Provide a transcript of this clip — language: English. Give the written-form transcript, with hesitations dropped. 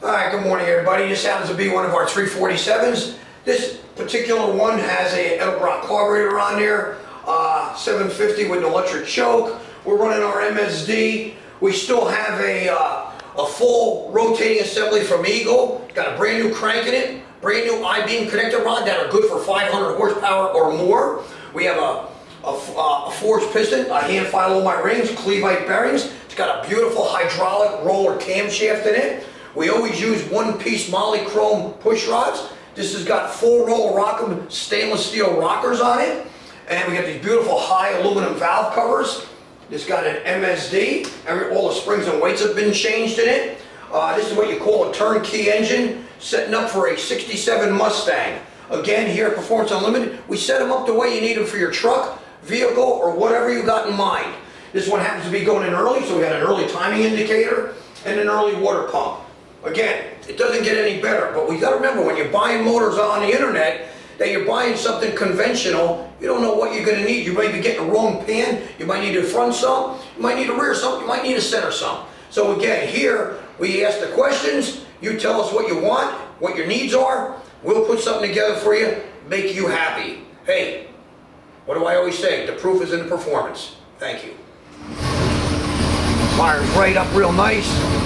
Alright, good morning everybody. This happens to be one of our 347s. This particular one has a Edelbrock carburetor on there, 750 with an electric choke. We're running our MSD. We still have a full rotating assembly from Eagle. Got a brand new crank in it, brand new I-beam connector rod that are good for 500 horsepower or more. We have a forged piston, a hand file on my rings, Clevite bearings. It's got a beautiful hydraulic roller camshaft in it. We always use one-piece Mahle chrome push rods. This has got full roll Rockham stainless steel rockers on it. And we got these beautiful high aluminum valve covers. This got an MSD. All the springs and weights have been changed in it. This is what you call a turnkey engine, setting up for a 67 Mustang. Again, here at Proformance Unlimited, we set them up the way you need them for your truck, vehicle, or whatever you got in mind. This one happens to be going in early, so we got an early timing indicator and an early water pump. Again, it doesn't get any better, but we got to remember when you're buying motors on the internet that you're buying something conventional, you don't know what you're going to need. You might be getting a wrong pan, you might need a front sump, you might need a rear sump, you might need a center sump. So again, here we ask the questions, you tell us what you want, what your needs are, we'll put something together for you, make you happy. Hey, what do I always say? The proof is in the performance. Thank you. Fires right up real nice.